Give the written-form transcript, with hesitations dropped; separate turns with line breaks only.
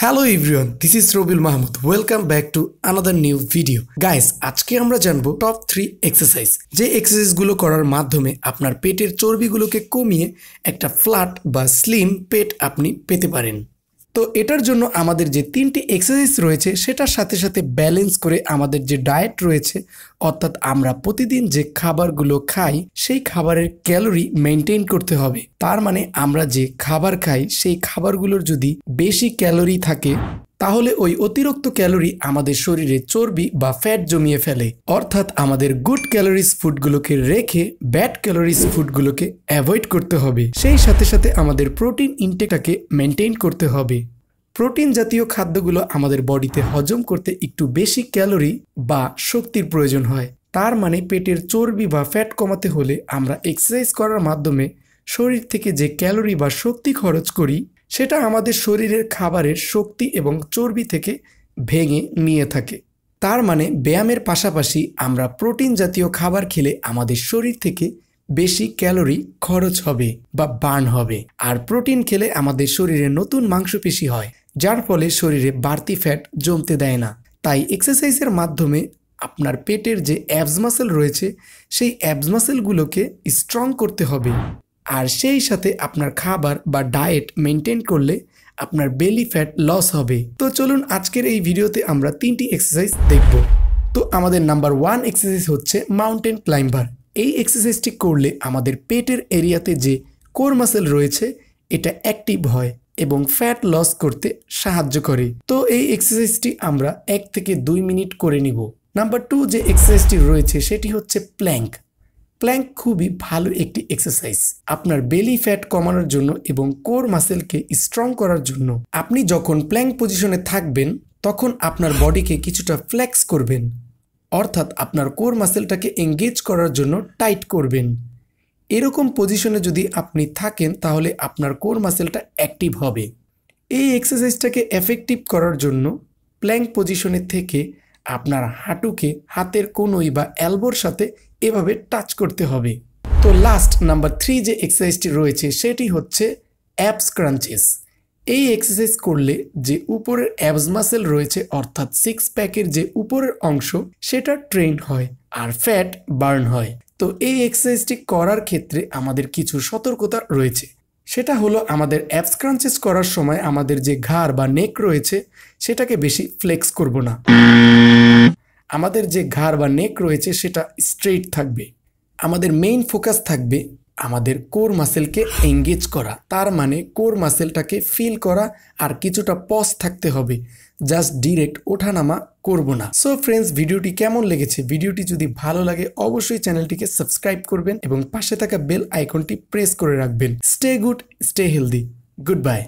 Hello everyone, this is Rabiul Mahmud. Welcome back to another new video. Guys, আজকে আমরা জানবো top 3 exercise, যে এক্সারসাইজগুলো করার মাধ্যমে আপনার পেটের চর্বিগুলোকে কমিয়ে একটা ফ্ল্যাট বা স্লিম পেট আপনি পেতে পারেন। তো এটার জন্য আমাদের যে 3টি এক্সারসাইজ রয়েছে সেটার সাথে সাথে ব্যালেন্স করে আমাদের যে ডায়েট রয়েছে, অর্থাৎ আমরা প্রতিদিন যে খাবারগুলো খাই সেই খাবারের ক্যালোরি মেনটেন করতে হবে। তার মানে আমরা যে খাবার খাই সেই খাবারগুলোর যদি বেশি ক্যালোরি থাকে তাহলে ওই অতিরিক্ত ক্যালোরি আমাদের শরীরে চর্বি বা ফ্যাট জমিয়ে ফেলে। অর্থাৎ আমাদের গুড ক্যালোরিজ ফুডগুলোকে রেখে ব্যাড ক্যালোরিজ ফুডগুলোকে অ্যাভয়েড করতে হবে। সেই সাথে সাথে আমাদের প্রোটিন ইনটেকটাকে মেনটেন করতে হবে। প্রোটিন জাতীয় খাদ্যগুলো আমাদের বডিতে হজম করতে একটু বেশি ক্যালোরি বা শক্তির প্রয়োজন হয়। তার মানে পেটের চর্বি বা ফ্যাট কমাতে হলে আমরা এক্সারসাইজ করার মাধ্যমে শরীর থেকে যে ক্যালোরি বা শক্তি খরচ করি সেটা আমাদের শরীরের খাবারের শক্তি এবং চর্বি থেকে ভেঙে নিয়ে থাকে। তার মানে ব্যায়ামের পাশাপাশি আমরা প্রোটিন জাতীয় খাবার খেলে আমাদের শরীর থেকে বেশি ক্যালোরি খরচ হবে বা বার্ন হবে। আর প্রোটিন খেলে আমাদের শরীরে নতুন মাংসপেশি হয়, যার ফলে শরীরে বাড়তি ফ্যাট জমতে দেয় না। তাই এক্সারসাইজের মাধ্যমে আপনার পেটের যে অ্যাবস মাসেল রয়েছে সেই অ্যাবস মাসেলগুলোকে স্ট্রং করতে হবে। আর সেই সাথে আপনার খাবার বা ডায়েট মেনটেন করলে আপনার বেলি ফ্যাট লস হবে। তো চলুন আজকের এই ভিডিওতে আমরা 3টি এক্সারসাইজ দেখব। তো আমাদের নাম্বার 1 এক্সারসাইজ হচ্ছে মাউন্টেন ক্লাইম্বার। এই এক্সারসাইজটি করলে আমাদের পেটের এরিয়াতে যে কোর মাসেল রয়েছে এটা অ্যাক্টিভ হয় এবং ফ্যাট লস করতে সাহায্য করে। তো এই এক্সারসাইজটি আমরা 1 থেকে 2 মিনিট করে নিব। নাম্বার 2 যে এক্সারসাইজটি রয়েছে সেটি হচ্ছে প্ল্যাঙ্ক। প্ল্যাঙ্ক খুবই ভালো একটি এক্সারসাইজ আপনার বেলি ফ্যাট কমানোর জন্য এবং কোর মাসেলকে স্ট্রং করার জন্য। আপনি যখন প্ল্যাঙ্ক পজিশনে থাকবেন তখন আপনার বডিকে কিছুটা ফ্লেক্স করবেন, অর্থাৎ আপনার কোর মাসেলটাকে এঙ্গেজ করার জন্য টাইট করবেন। এরকম পজিশনে যদি আপনি থাকেন তাহলে আপনার কোর মাসেলটা অ্যাক্টিভ হবে। এই এক্সারসাইজটাকে এফেক্টিভ করার জন্য প্ল্যাঙ্ক পজিশনে থেকে আপনার হাঁটুকে হাতের কনুই বা এলবোর সাথে এভাবে টাচ করতে হবে। তো লাস্ট নাম্বার 3 যে এক্সারসাইজটি রয়েছে সেটি হচ্ছে অ্যাবস ক্রাঞ্চেস। এই এক্সারসাইজ করলে যে উপরের অ্যাবস মাসেল রয়েছে, অর্থাৎ 6 প্যাকের যে উপরের অংশ সেটা ট্রেন হয় আর ফ্যাট বার্ন হয়। তো এই এক্সারসাইজটি করার ক্ষেত্রে আমাদের কিছু সতর্কতা রয়েছে। সেটা হলো আমাদের অ্যাবস ক্রাঞ্চেস করার সময় আমাদের যে ঘাড় বা নেক রয়েছে সেটাকে বেশি ফ্লেক্স করব না। আমাদের যে ঘাড় বা নেক রয়েছে সেটা স্ট্রেইট থাকবে। আমাদের মেইন ফোকাস থাকবে আমাদের কোর মাসেলকে এঙ্গেজ করা। তার মানে কোর মাসেলটাকে ফিল করা আর কিছুটা পজ থাকতে হবে, জাস্ট ডিরেক্ট ওঠানামা করব না। সো ফ্রেন্ডস, ভিডিওটি কেমন লেগেছে? ভিডিওটি যদি ভালো লাগে অবশ্যই চ্যানেলটিকে সাবস্ক্রাইব করবেন এবং পাশে থাকা বেল আইকনটি প্রেস করে রাখবেন। Stay good, stay healthy, good bye.